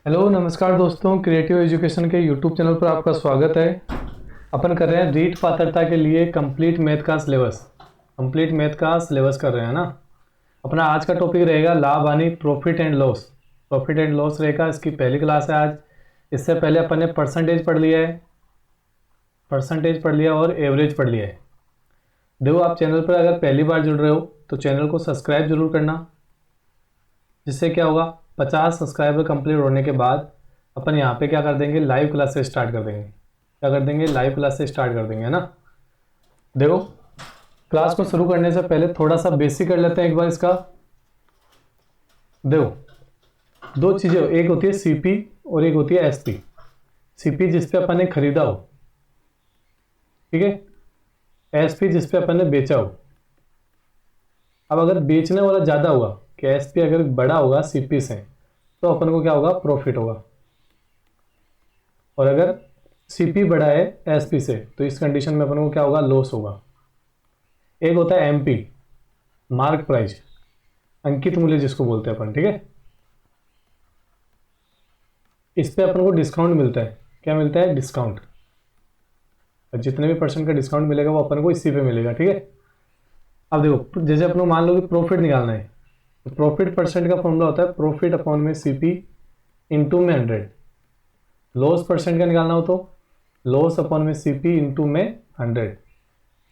Hello नमस्कार दोस्तों, creative education के यूट्यूब चैनल पर आपका स्वागत है। अपन कर रहे हैं रीट पात्रता के लिए कंप्लीट मैथ का सिलेबस कर रहे हैं ना। अपना आज का टॉपिक रहेगा लाभ हानि, प्रॉफिट एंड लॉस रहेगा। इसकी पहली क्लास है आज। इससे पहले अपन ने परसेंटेज पढ़ लिया और एवरेज पढ़ लिया है। देखो, आप चैनल पर अगर पहली बार जुड़ रहे हो तो चैनल को सब्सक्राइब जरूर करना, जिससे क्या होगा 50 सब्सक्राइबर कंप्लीट होने के बाद अपन यहाँ पे क्या कर देंगे, लाइव क्लासेस स्टार्ट कर देंगे, है ना। देखो, क्लास को शुरू करने से पहले थोड़ा सा बेसिक कर लेते हैं एक बार इसका। देखो, दो चीज़ें, एक होती है सीपी और एक होती है एसपी। सीपी जिस पे अपन ने खरीदा हो, ठीक है। एसपी जिस पे अपन ने बेचा हो। अब अगर बेचने वाला ज़्यादा हुआ कि एसपी अगर बड़ा होगा सीपी से, तो अपन को क्या होगा, प्रॉफिट होगा। और अगर सीपी बड़ा है एसपी से, तो इस कंडीशन में अपन को क्या होगा, लॉस होगा। एक होता है एमपी, मार्क प्राइस, अंकित मूल्य जिसको बोलते हैं अपन, ठीक है। इस पे अपन को डिस्काउंट मिलता है। क्या मिलता है? डिस्काउंट। और जितने भी परसेंट का डिस्काउंट मिलेगा वो अपन को इसी पे मिलेगा, ठीक है। अब देखो, जैसे अपन को मान लो कि प्रॉफिट निकालना है, तो प्रॉफिट परसेंट का फॉर्मूला होता है प्रॉफिट अपॉन में सीपी इंटू में 100। लॉस परसेंट का निकालना हो तो लॉस अपॉन में सीपी इंटू में 100।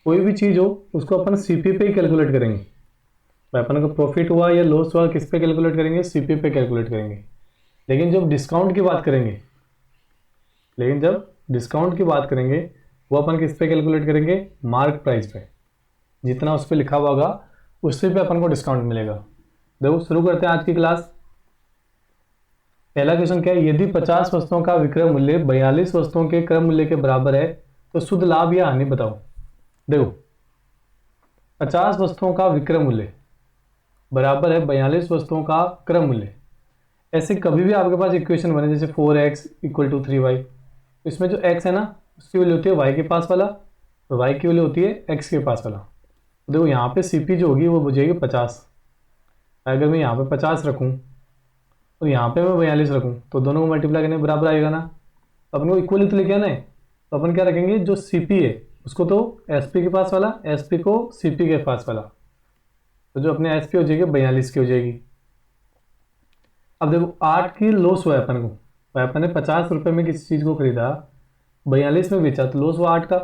कोई भी चीज़ हो उसको अपन सीपी पे ही कैलकुलेट करेंगे। भाई अपन को प्रॉफिट हुआ या लॉस हुआ, किस पे कैलकुलेट करेंगे? सीपी पे कैलकुलेट करेंगे। लेकिन जब डिस्काउंट की बात करेंगे वो अपन किस पे कैलकुलेट करेंगे? मार्क प्राइस पे। जितना उस पर लिखा हुआ होगा उससे पे अपन को डिस्काउंट मिलेगा। देखो, शुरू करते हैं आज की क्लास। पहला क्वेश्चन क्या है? यदि 50 वस्तुओं का विक्रय मूल्य 42 वस्तुओं के क्रय मूल्य के बराबर है तो शुद्ध लाभ या हानि बताओ। देखो, 50 वस्तुओं का विक्रय मूल्य बराबर है 42 वस्तुओं का क्रय मूल्य। ऐसे कभी भी आपके पास इक्वेशन बने, जैसे 4x = 3y, इसमें जो x है ना उसकी वैल्यू होती है y के पास वाला, और y की वैल्यू होती है x के पास वाला। तो देखो, यहाँ पे CP जो होगी वो हो जाएगी 50। अगर मैं यहाँ पे 50 रखूँ और यहाँ पे मैं 42 रखूँ तो दोनों को मल्टीप्लाई करने बराबर आएगा ना। तो अपन को इक्वली तो लेके आना है, तो अपन क्या रखेंगे, जो CP है उसको तो SP के पास वाला, SP को CP के पास वाला। तो जो अपने SP हो जाएगी 42 की हो जाएगी। अब देखो, 8 की लॉस हुआ है अपन को। भाई अपन ने 50 रुपये में किसी चीज़ को खरीदा, 42 में बेचा, तो लॉस हुआ 8 का।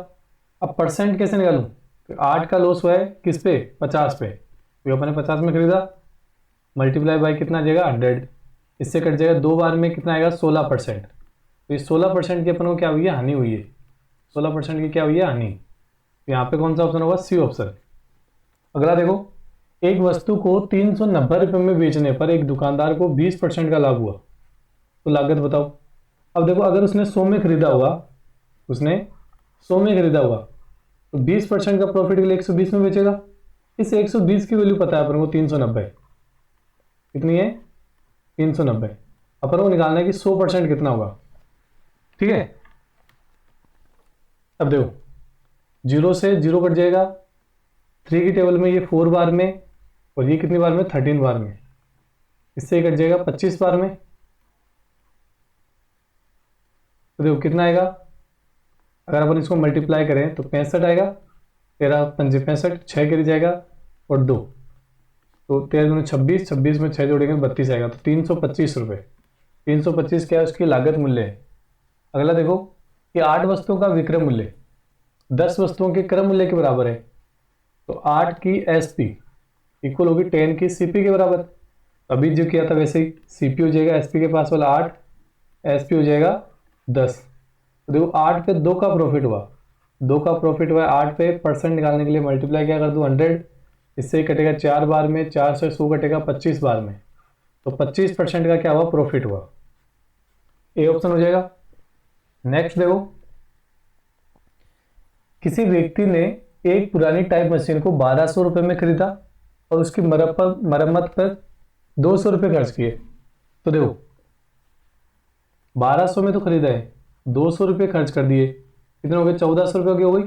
अब परसेंट कैसे निकालूं? तो 8 का लॉस हुआ है किस पे? 50 पे। तो अपन ने 50 में खरीदा, मल्टीप्लाई बाई कितना आ जाएगा? 100। इससे कट जाएगा 2 बार में, कितना आएगा? 16%। तो इस 16% की अपन को क्या हुई है? हानि हुई है। 16% की क्या हुई है? हानि। तो यहाँ पे कौन सा ऑप्शन होगा? C option. अगला देखो, एक वस्तु को 390 रुपये में बेचने पर एक दुकानदार को 20% का लाभ हुआ, तो लागत बताओ। अब देखो, अगर उसने 100 में खरीदा हुआ तो 20% का प्रॉफिट के लिए 120 में बेचेगा। इस 120 की वैल्यू पता है अपन को 390 कितनी है? 390। अपन को निकालना है कि 100% कितना होगा, ठीक है। अब देखो, 0 से 0 कट जाएगा। 3 की टेबल में ये 4 बार में, और ये कितनी बार में? 13 बार में। इससे कट जाएगा 25 बार में। तो देखो कितना आएगा, अगर अपन इसको मल्टीप्लाई करें तो 65 आएगा। 13 पंजे 65, 6 गिर जाएगा और 2, तो 13 दूनी 26, 26 में 6 जोड़ेंगे 32 आएगा। तो 325 रुपये। 325 क्या है? उसकी लागत मूल्य है। अगला देखो कि 8 वस्तुओं का विक्रय मूल्य 10 वस्तुओं के क्रय मूल्य के बराबर है, तो 8 की SP इक्वल होगी 10 की CP के बराबर। अभी जो किया था वैसे ही, CP हो जाएगा SP के पास वाला 8, SP हो जाएगा 10। तो देखो, 8 पे 2 का प्रॉफिट हुआ, 8 पे परसेंट निकालने के लिए मल्टीप्लाई क्या कर दूँ? 100। इससे ही कटेगा 4 बार में, 4 से 100 कटेगा 25 बार में, तो 25% का क्या हुआ? प्रॉफिट हुआ। ए ऑप्शन हो जाएगा। नेक्स्ट देखो, किसी व्यक्ति ने एक पुरानी टाइप मशीन को 1200 रुपये में खरीदा और उसकी मरम्मत पर 200 रुपये खर्च किए। तो देखो, 1200 में तो खरीदा है, 200 रुपये खर्च कर दिए, कितने हो गए? 1400 रुपये की हो गई।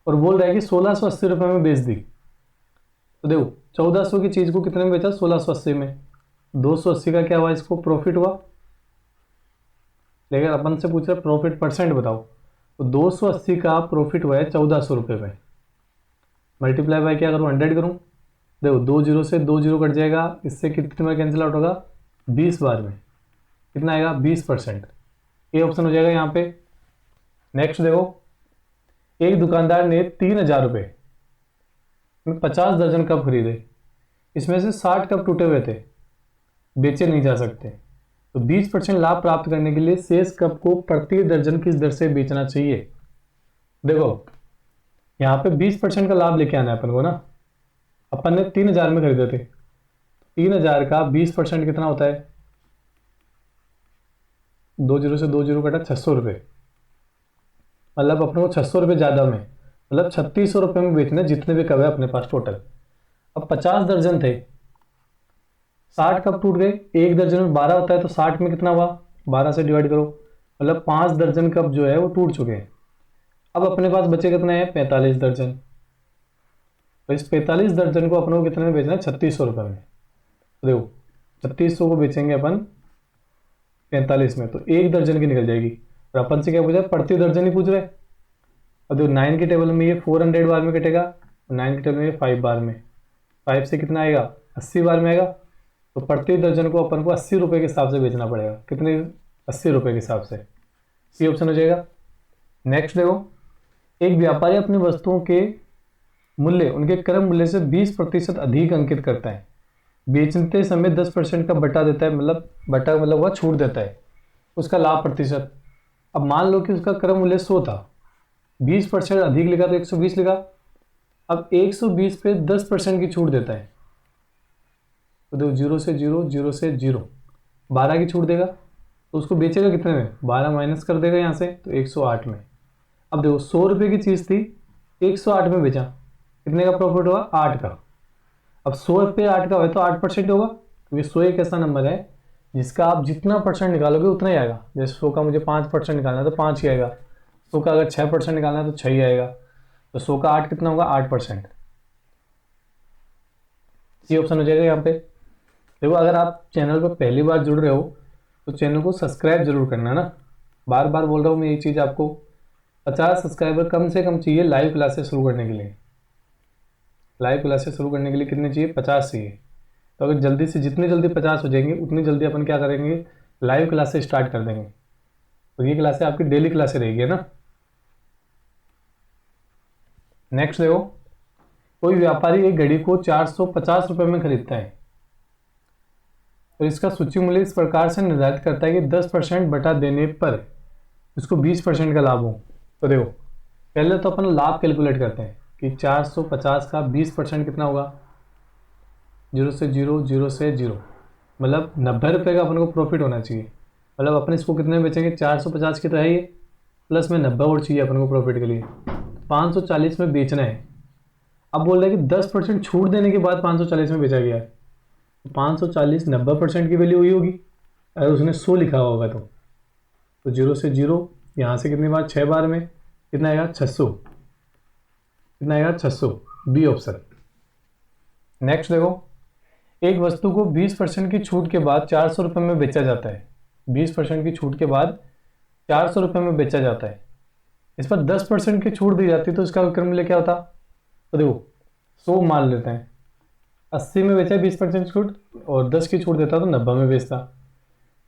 और बोल रहा है कि 1680 रुपये में बेच दी। तो देखो, 1400 की चीज़ को कितने में बेचा? 1680 में। 280 का क्या हुआ? इसको प्रॉफिट हुआ। लेकिन अपन से पूछ रहा प्रॉफिट परसेंट बताओ, तो 280 का प्रॉफिट हुआ है 1400 रुपये में, मल्टीप्लाई बाय क्या करूँ 100 करूँ। देखो 2 जीरो से 2 जीरो कट जाएगा, इससे कितने बार कैंसिल आउट होगा 20 बार में, कितना आएगा 20%, ये ऑप्शन हो जाएगा यहाँ पे। नेक्स्ट देखो, एक दुकानदार ने 3000 रुपये में 50 दर्जन कप खरीदे, इसमें से 60 कप टूटे हुए थे, बेचे नहीं जा सकते, तो 20% लाभ प्राप्त करने के लिए शेष कप को प्रति दर्जन किस दर से बेचना चाहिए। देखो यहाँ पे 20% का लाभ लेके आना है अपन को ना, अपन ने 3000 में खरीदे थे, 3000 का 20% कितना होता है, 2 जीरो से 2 जीरो कटा 600 रुपये, मतलब अपने को 600 रुपये ज़्यादा में, मतलब 3600 रुपये में बेचना जितने भी कप है अपने पास टोटल। अब 50 दर्जन थे, 60 कप टूट गए, एक दर्जन में 12 होता है, तो 60 में कितना हुआ 12 से डिवाइड करो, मतलब 5 दर्जन कप जो है वो टूट चुके हैं। अब अपने पास बचे कितने हैं 45 दर्जन, तो इस 45 दर्जन को अपने को कितने में बेचना है 3600 रुपये में। तो देखो 3600 को बेचेंगे अपन 45 में, तो एक दर्जन की निकल जाएगी, और अपन से क्या पूछा प्रति दर्जन ही पूछ रहे। अब देखो 9 के टेबल में ये 400 बार में कटेगा, 9 के टेबल में ये 5 बार में, 5 से कितना आएगा 80 बार में आएगा, तो प्रति दर्जन को अपन को 80 रुपये के हिसाब से बेचना पड़ेगा, कितने 80 रुपये के हिसाब से, सी ऑप्शन हो जाएगा। नेक्स्ट देखो, एक व्यापारी अपनी वस्तुओं के मूल्य उनके क्रय मूल्य से 20% अधिक अंकित करता है, बेचते समय 10% का बटा देता है, मतलब बटा मतलब वह छूट देता है उसका लाभ प्रतिशत। अब मान लो कि उसका क्रय मूल्य 100 था, 20% अधिक लिखा तो 120 लिखा, अब 120 पे 10% की छूट देता है, तो देखो 0 से 0 0 से 0 12 की छूट देगा, तो उसको बेचेगा कितने में 12 माइनस कर देगा यहाँ से, तो 108 में। अब देखो 100 रुपये की चीज़ थी, 108 में बेचा, कितने का प्रॉफिट हुआ 8 का। अब 100 पे 8 का हो तो 8% होगा, क्योंकि 100 एक ऐसा नंबर है जिसका आप जितना परसेंट निकालोगे उतना ही आएगा। जैसे 100 का मुझे 5% निकालना है तो 5 ही आएगा, 100 का अगर 6% निकालना है तो 6 ही आएगा, तो 100 का 8 कितना होगा 8%, सी ऑप्शन हो जाएगा यहाँ पे। देखो अगर आप चैनल पर पहली बार जुड़ रहे हो तो चैनल को सब्सक्राइब जरूर करना ना, बार बार बोल रहा हूँ मैं ये चीज़ आपको। 50 सब्सक्राइबर कम से कम चाहिए लाइव क्लासेस शुरू करने के लिए, लाइव क्लासेस शुरू करने के लिए कितने चाहिए 50 चाहिए। तो अगर जल्दी से जितनी जल्दी 50 हो जाएंगे उतनी जल्दी अपन क्या करेंगे लाइव क्लासेस स्टार्ट कर देंगे, तो ये क्लासेस आपकी डेली क्लासेस रहेगी ना। नेक्स्ट देखो, कोई व्यापारी एक घड़ी को 450 रुपये में खरीदता है, तो इसका सूची मूल्य इस प्रकार से निर्धारित करता है कि 10% बटा देने पर उसको 20% का लाभ हो। तो देखो पहले तो अपन लाभ कैलकुलेट करते हैं कि 450 का 20% कितना होगा, 0 से 0 0 से 0, मतलब 90 रुपये का अपन को प्रॉफिट होना चाहिए। मतलब अपन इसको कितने में बेचेंगे 450 की तो है ये, प्लस में 90 और चाहिए अपन को प्रॉफिट के लिए, 540 में बेचना है। अब बोल रहा है कि 10% छूट देने के बाद 540 में बेचा गया है, 540 90% की वैल्यू हुई होगी अगर उसने 100 लिखा हुआ होगा तो 0 से 0 यहाँ से कितनी बार 6 बार में कितना आएगा 600, कितना आएगा 600, बी ऑप्शन। नेक्स्ट देखो, एक वस्तु को 20% की छूट के बाद 400 रुपये में बेचा जाता है, 20% की छूट के बाद 400 रुपये में बेचा जाता है, इस पर 10% की छूट दी जाती है, तो इसका विक्रय मूल्य क्या होता। तो देखो 100 मान लेते हैं, 80 में बेचा है 20% छूट और 10 की छूट देता तो 90 में बेचता।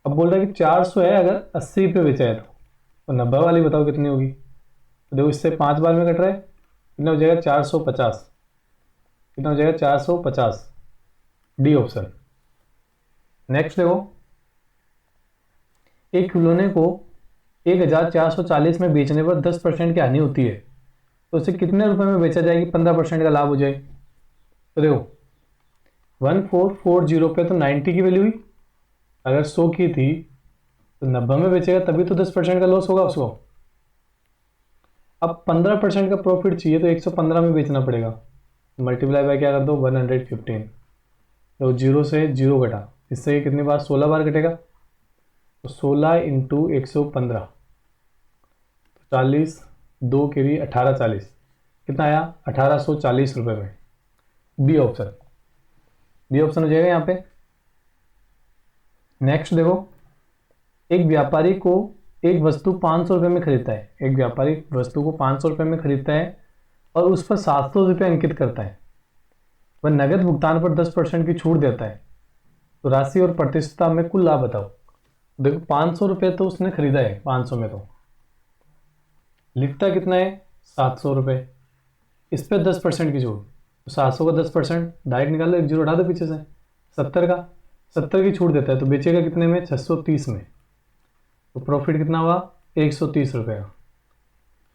अब बोल रहा है कि 400 है अगर 80 पे बेचा है तो 90 वाली बताओ कितनी होगी। तो देखो इससे 5 बार में कट रहा है, कितना हो जाएगा 450, कितना हो जाएगा 450, डी ऑप्शन। नेक्स्ट देखो, एक खिलौने को 1440 में बेचने पर 10% की हानि होती है, तो उसे कितने रुपए में बेचा जाएगी 15% का लाभ हो जाए। तो देखो 1440 पे तो 90 की वैल्यू हुई, अगर 100 की थी तो 90 में बेचेगा तभी तो 10% का लॉस होगा उसको। अब 15% का प्रॉफिट चाहिए तो 115 में बेचना पड़ेगा, मल्टीप्लाई बाय क्या कर दो 115, तो 0 से 0 घटा, इससे ये कितनी बार 16 बार कटेगा, तो 16 इंटू 115, 40 2 के लिए 1840, कितना आया 1840 रुपये में, बी ऑप्शन, बी ऑप्शन हो जाएगा यहाँ पे। नेक्स्ट देखो, एक व्यापारी को एक वस्तु 500 रुपये में खरीदता है, एक व्यापारी वस्तु को 500 रुपये में खरीदता है और उस पर 700 रुपये अंकित करता है। वह नगद भुगतान पर 10% की छूट देता है, तो राशि और प्रतिशतता में कुल लाभ बताओ। देखो 500 रुपये तो उसने खरीदा है, 500 में तो लिखता कितना है 700 रुपये, इस पर 10% की छूट, तो 700 का 10% डायरेक्ट निकाल लो, एक जीरो हटा दो पीछे से, 70 का 70 की छूट देता है, तो बेचेगा कितने में 630 में, तो प्रॉफिट कितना हुआ 130 रुपये का।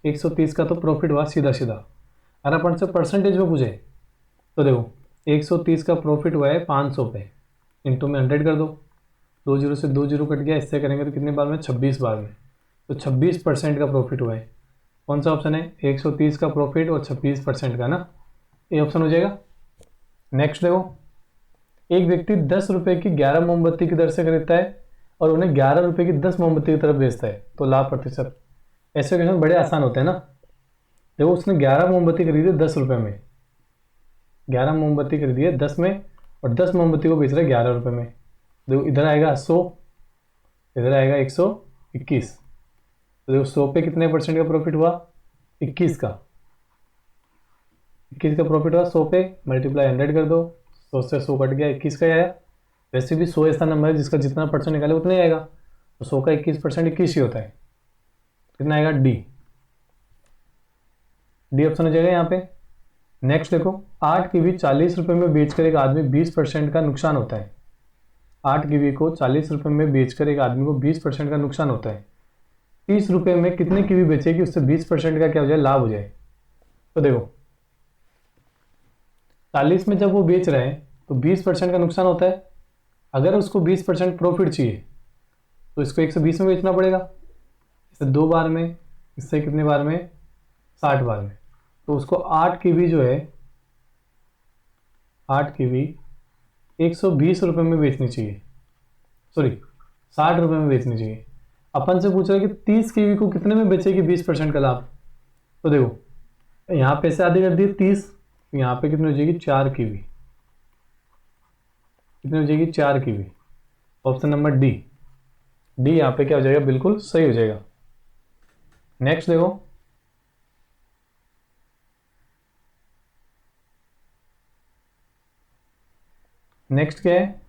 130 का तो प्रॉफिट हुआ सीधा सीधा। अगर अपन से परसेंटेज में पूछे तो देखो 130 का प्रॉफिट हुआ है 500 पे, इंटू में 100 कर दो, 2 जीरो से 2 जीरो कट गया, इससे करेंगे तो कितने बार में 26 बार में, तो 26% का प्रॉफिट हुआ है। कौन सा ऑप्शन है 130 का प्रॉफिट और 26% का ना, ये ऑप्शन हो जाएगा। नेक्स्ट देखो, एक व्यक्ति 10 रुपये की 11 मोमबत्ती की दर से खरीदता है और उन्हें 11 रुपये की 10 मोमबत्ती की तरफ बेचता है, तो लाभ प्रतिशत। ऐसे क्वेश्चन बड़े आसान होते हैं ना। देखो उसने 11 मोमबत्ती खरीदी 10 रुपये में, 11 मोमबत्ती खरीदी है 10 में और 10 मोमबत्ती को बेच रहा है 11 रुपये में। देखो इधर आएगा 100, इधर आएगा 121, तो देखो 100 पे कितने परसेंट का प्रॉफिट हुआ 21 का, 21 का प्रॉफिट हुआ 100 पे, मल्टीप्लाई 100 कर दो, 100 से 100 कट गया, 21 का ही आया। वैसे भी 100 ऐसा नंबर है जिसका जितना परसेंट निकाले उतना ही आएगा, तो 100 का 21% 21 ही होता है, कितना आएगा डी, डी ऑप्शन हो जाएगा यहाँ पे। नेक्स्ट देखो, 8 कीवी 40 रुपये में बेचकर एक आदमी 20% का नुकसान होता है। 8 कीवी को 40 रुपये में बेचकर एक आदमी को 20% का नुकसान होता है। 30 रुपये में कितने कीवी बेचे कि उससे 20% का क्या हो जाए लाभ हो जाए। तो देखो 40 में जब वो बेच रहे हैं तो 20% का नुकसान होता है। अगर उसको 20% प्रॉफिट चाहिए तो इसको 120 में बेचना पड़ेगा, इससे 2 बार में, इससे कितने बार में 60 बार में, तो उसको 8 कीवी जो है 8 कीवी 120 रुपये में बेचनी चाहिए, सॉरी 60 रुपये में बेचनी चाहिए। अपन से पूछ रहा है कि 30 कीवी को कितने में बेचेगी 20% का लाभ। तो देखो यहाँ पे से आधी कर दी 30, यहाँ पे कितनी हो जाएगी 4 कीवी, कितनी हो जाएगी 4 kiwi. Option number D, D यहाँ पे क्या हो जाएगा बिल्कुल सही हो जाएगा। नेक्स्ट देखो, नेक्स्ट क्या है,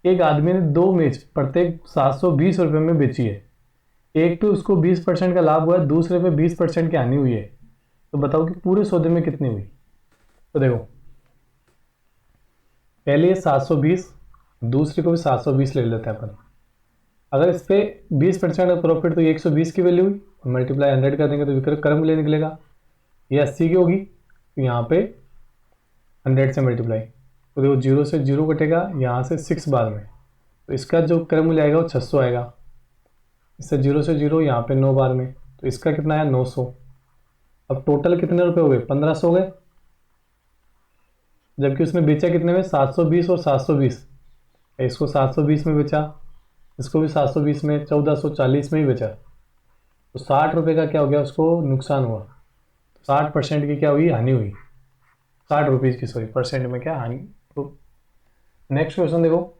एक आदमी ने 2 मेज प्रत्येक 720 रुपये में बेची है। एक पे उसको 20% का लाभ हुआ है, दूसरे पे 20% की हानि हुई है, तो बताओ कि पूरे सौदे में कितनी हुई। तो देखो पहले ये 720, दूसरे को भी 720 ले लेते हैं अपन। अगर इस पे 20% का प्रॉफिट तो ये 120 की वैल्यू हुई, मल्टीप्लाई 100 कर देंगे तो विक्रय क्रम मूल्य निकलेगा, ये 80 की होगी, तो यहाँ पे 100 से मल्टीप्लाई, तो देखो 0 से 0 कटेगा, यहाँ से 6 बार में, तो इसका जो क्रम मूल्य आएगा वो 600 आएगा। इससे 0 से 0 यहाँ पे 9 बार में, तो इसका कितना आया 900। अब टोटल कितने रुपए हो गए 1500 हो गए, जबकि उसने बेचा कितने में 720 और 720, इसको 720 में बेचा, इसको भी 720 में, 1440 में ही बेचा, तो 60 रुपये का क्या हो गया उसको नुकसान हुआ, 60% की क्या हुई हानि हुई, 60 रुपीज़ की सॉरी परसेंट में क्या हानि। तो नेक्स्ट क्वेश्चन देखो,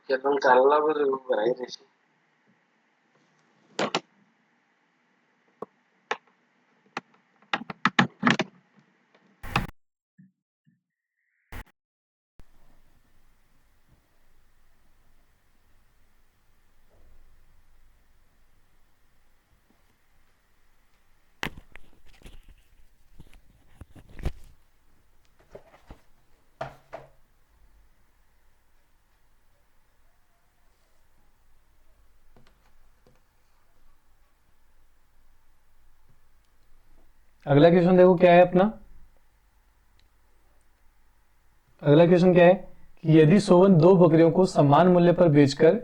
Jangan kalah bermain sih. अगला क्वेश्चन देखो क्या है अपना। अगला क्वेश्चन क्या है कि यदि सोवन 2 बकरियों को समान मूल्य पर बेचकर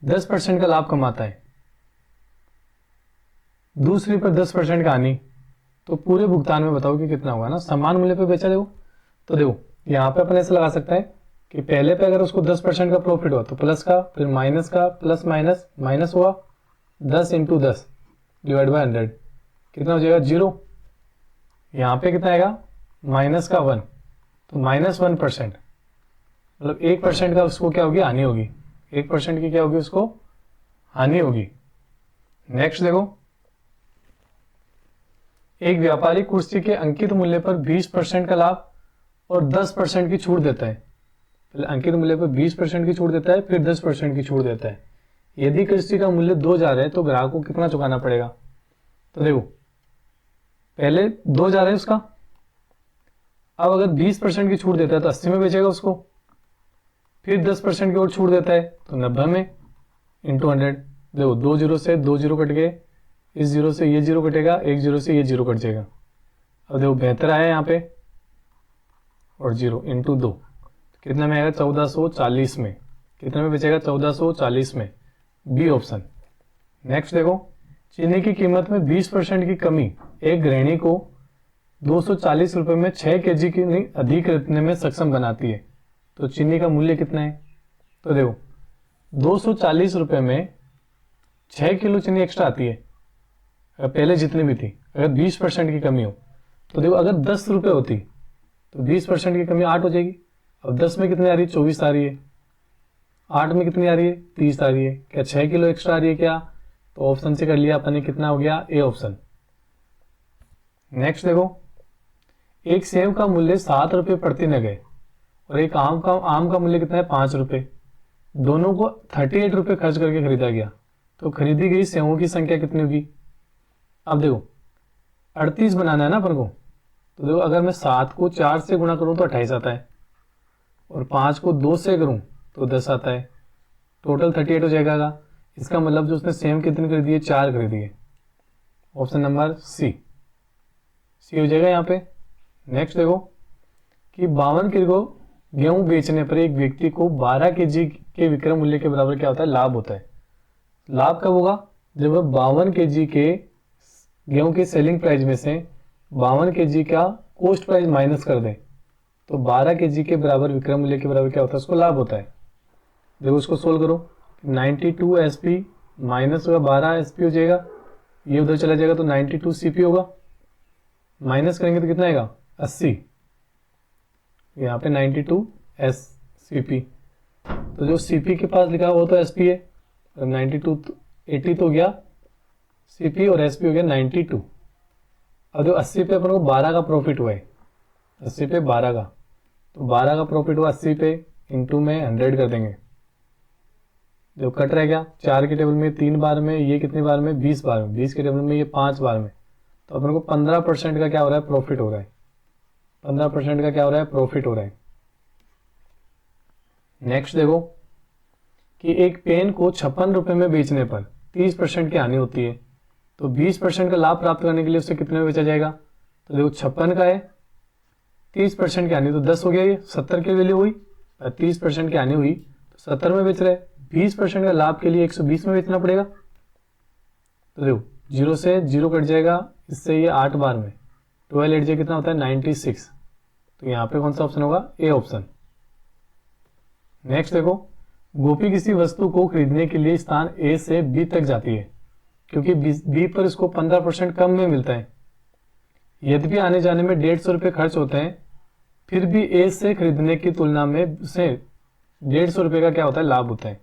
10% का लाभ कमाता है, दूसरी पर 10% का हानि, तो पूरे भुगतान में बताओ कि कितना होगा ना। समान मूल्य पर बेचा देखो, तो देखो यहाँ पे अपन ऐसे लगा सकता है कि पहले पे अगर उसको 10% का प्रॉफिट हुआ तो प्लस का, फिर माइनस का, प्लस माइनस माइनस हुआ, 10 इंटू 10 डिवाइड बाय 100 कितना हो जाएगा 0। यहाँ पे कितना आएगा माइनस का 1, तो -1%, मतलब 1% का उसको क्या होगी हानि होगी, 1% की क्या होगी उसको हानि होगी। नेक्स्ट देखो, एक व्यापारी कुर्सी के अंकित मूल्य पर 20% का लाभ और 10% की छूट देता है। पहले अंकित मूल्य पर 20% की छूट देता है, फिर 10% की छूट देता है। यदि कुर्सी का मूल्य 2000 है तो ग्राहक को कितना चुकाना पड़ेगा। तो देखो पहले 2000 है उसका, अब अगर 20% की छूट देता है तो 80 में बेचेगा उसको, फिर 10% की और छूट देता है तो 90 में इंटू 100। देखो 2 जीरो से 2 जीरो कट गए, इस जीरो से ये जीरो कटेगा, एक जीरो से ये जीरो कट जाएगा। अब देखो बेहतर आया यहाँ पे और जीरो इंटू 2 कितना में आएगा 1440 में। कितने में बेचेगा 1440 में, बी ऑप्शन। नेक्स्ट देखो, चीनी की कीमत में 20% की कमी एक गृहिणी को 240 रुपए में 6 केजी की अधिक खरीदने में सक्षम बनाती है, तो चीनी का मूल्य कितना है। तो देखो 240 रुपए में 6 किलो चीनी एक्स्ट्रा आती है, अगर पहले जितनी भी थी, अगर 20% की कमी हो तो देखो अगर 10 रुपए होती तो 20% की कमी 8 हो जाएगी। अब 10 में कितनी आ रही है 24 आ रही है, 8 में कितनी आ रही है 30 आ रही है, क्या 6 किलो एक्स्ट्रा आ रही है क्या। तो ऑप्शन से कर लिया अपन ने, कितना हो गया ए ऑप्शन। नेक्स्ट देखो, एक सेव का मूल्य 7 रुपये प्रति नग है और एक आम का मूल्य कितना है 5 रुपये। दोनों को 38 रुपये खर्च करके खरीदा गया, तो खरीदी गई सेवों की संख्या कितनी होगी। अब देखो 38 बनाना है ना अपन को, तो देखो अगर मैं 7 को 4 से गुणा करूं तो 28 आता है, और 5 को 2 से करूं तो 10 आता है, टोटल 38 हो जाएगा। इसका मतलब जो उसने सेम कितनी खरीदी है 4 खरीदी है। ऑप्शन नंबर सी हो जाएगा यहाँ पे। नेक्स्ट देखो कि 52 किलो गेहूं बेचने पर एक व्यक्ति को 12 केजी के विक्रय मूल्य के बराबर क्या होता है लाभ होता है। लाभ कब होगा, जब वह 52 केजी के गेहूं के सेलिंग प्राइस में से 52 केजी का कॉस्ट प्राइस माइनस कर दें तो 12 केजी के बराबर विक्रय मूल्य के बराबर क्या होता है उसको लाभ होता है। देखो उसको सोल्व करो, 92 SP माइनस होगा 12 SP हो जाएगा, ये उधर चला जाएगा तो 92 CP होगा, माइनस करेंगे तो कितना आएगा 80, यहाँ पे 92 SCP। तो जो CP के पास लिखा वो तो SP है, 92 80 तो हो गया CP और SP हो गया 92। अब जो 80 पे अपन को 12 का प्रॉफिट हुआ है, 80 पे 12 का, तो 12 का प्रॉफिट हुआ 80 पे, इंटू में 100 कर देंगे। जो कट रह गया 4 के टेबल में 3 बार में, ये कितनी बार में 20 बार में, 20 के टेबल में ये 5 बार में, तो अपन को 15% का क्या हो रहा है प्रॉफिट हो रहा है, 15% का क्या हो रहा है प्रॉफिट हो रहा है। नेक्स्ट देखो कि एक पेन को 56 रुपए में बेचने पर 30% की हानि होती है, तो 20% का लाभ प्राप्त करने के लिए उसे कितने में बेचा जाएगा। तो देखो 56 का है, 30% की हानि तो 10 हो गया, ये 70 की वैल्यू हुई, 30% की हानि हुई तो 70 में बेच रहे, 20% का लाभ के लिए 120 में बेचना पड़ेगा। तो देखो 0 से 0 कट जाएगा, इससे ये 8 बार में 12 8 कितना होता है 96, तो यहाँ पे कौन सा ऑप्शन होगा ए ऑप्शन। नेक्स्ट देखो, गोपी किसी वस्तु को खरीदने के लिए स्थान ए से बी तक जाती है क्योंकि बी पर इसको 15% कम में मिलता है। यद्यपि आने जाने में 150 रुपये खर्च होते हैं, फिर भी ए से खरीदने की तुलना में उसे 150 रुपये का क्या होता है लाभ होता है।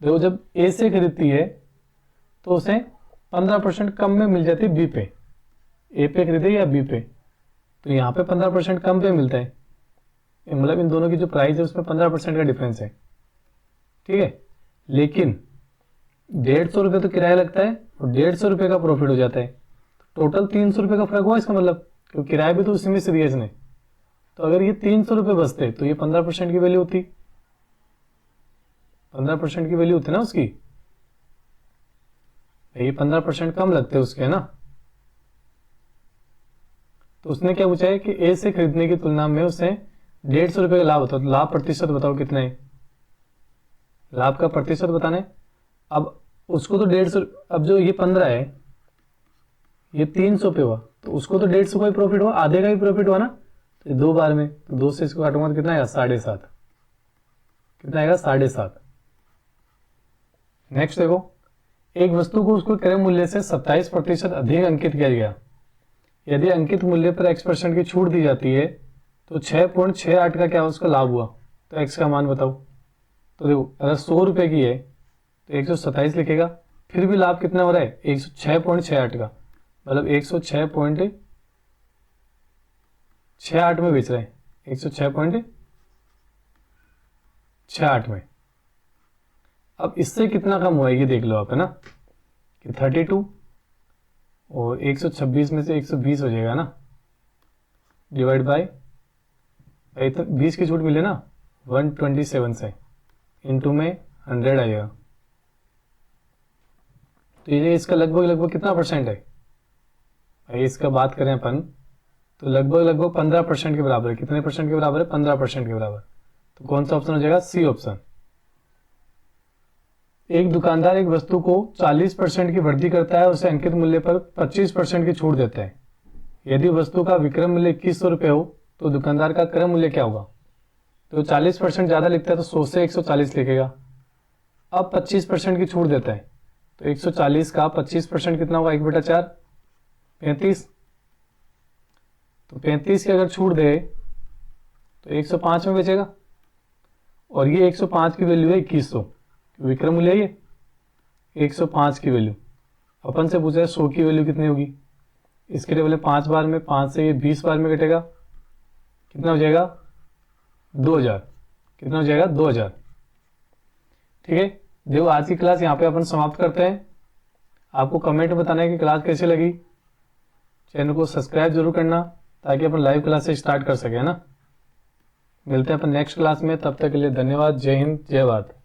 देखो जब ए से खरीदती है तो उसे 15% कम में मिल जाती है बी पे, ए पे खरीदे या बी पे, तो यहाँ पे 15% कम पे मिलता है, मतलब इन दोनों की जो प्राइस है उसमें 15% का डिफरेंस है, ठीक है। लेकिन 150 रुपये तो किराया लगता है और 150 रुपये का प्रॉफिट हो जाता है, टोटल 300 रुपये का फर्क हुआ इसका मतलब, क्योंकि किराया भी तो उसी में से दिया इसने। तो अगर ये 300 रुपये बचते तो ये 15% की वैल्यू होती, 15% की वैल्यू होती ना उसकी, ये 15% कम लगते उसके, है ना। तो उसने क्या पूछा है कि ए से खरीदने की तुलना में उसे 150 रुपये का लाभ होता है, तो लाभ प्रतिशत बताओ कितना है, लाभ का प्रतिशत बताना है। अब उसको तो 150, अब जो ये 15 है ये 300 पे हुआ, तो उसको तो 150 का ही प्रॉफिट हुआ, आधे का ही प्रॉफिट हुआ ना, तो 2 बार में, तो 2 से इसको काटूंगा तो कितना आएगा 7.5, कितना आएगा 7.5। नेक्स्ट देखो, एक वस्तु को उसको क्रय मूल्य से 27% अधिक अंकित किया गया, यदि अंकित मूल्य पर x% की छूट दी जाती है तो 6.68 का क्या उसका लाभ हुआ, तो x का मान बताओ। तो देखो अगर 100 रुपए की है तो 127 लिखेगा, फिर भी लाभ कितना हो रहा है 106.68 का, मतलब 106.68 में बेच रहे हैं, 106.68 में। अब इससे कितना कम हुआ है ये देख लो आप, है ना, कि 32 और 126 में से 120 हो जाएगा ना, डिवाइड बाय 20 की छूट मिले ना 127 से, इनटू में 100 आ जाएगा, तो ये इसका लगभग कितना परसेंट है भाई, इसका बात करें अपन तो लगभग 15% के बराबर है। कितने परसेंट के बराबर है, 15% के बराबर। तो कौन सा ऑप्शन हो जाएगा, सी ऑप्शन। एक दुकानदार एक वस्तु को 40% की वृद्धि करता है, उसे अंकित मूल्य पर 25% की छूट देता है। यदि वस्तु का विक्रय मूल्य 2100 रुपये हो तो दुकानदार का क्रय मूल्य क्या होगा, तो 40% ज़्यादा लिखता है तो 100 से 140 लिखेगा। अब 25% की छूट देता है तो 140 का 25% कितना होगा, 1/4, 35। तो 35 की अगर छूट दे तो 105 में बेचेगा, और ये 105 की वैल्यू है 2100, विक्रय मूल्य है ये 105 की वैल्यू। अपन से पूछा है 100 की वैल्यू कितनी होगी, इसके लिए बोले 5 बार में, 5 से ये 20 बार में कटेगा, कितना हो जाएगा 2000, कितना हो जाएगा 2000। ठीक है, देखो आज की क्लास यहाँ पे अपन समाप्त करते हैं। आपको कमेंट में बताना है कि क्लास कैसी लगी, चैनल को सब्सक्राइब जरूर करना ताकि अपन लाइव क्लास से स्टार्ट कर सके, है ना। मिलते हैं अपन नेक्स्ट क्लास में, तब तक के लिए धन्यवाद। जय हिंद, जय भारत।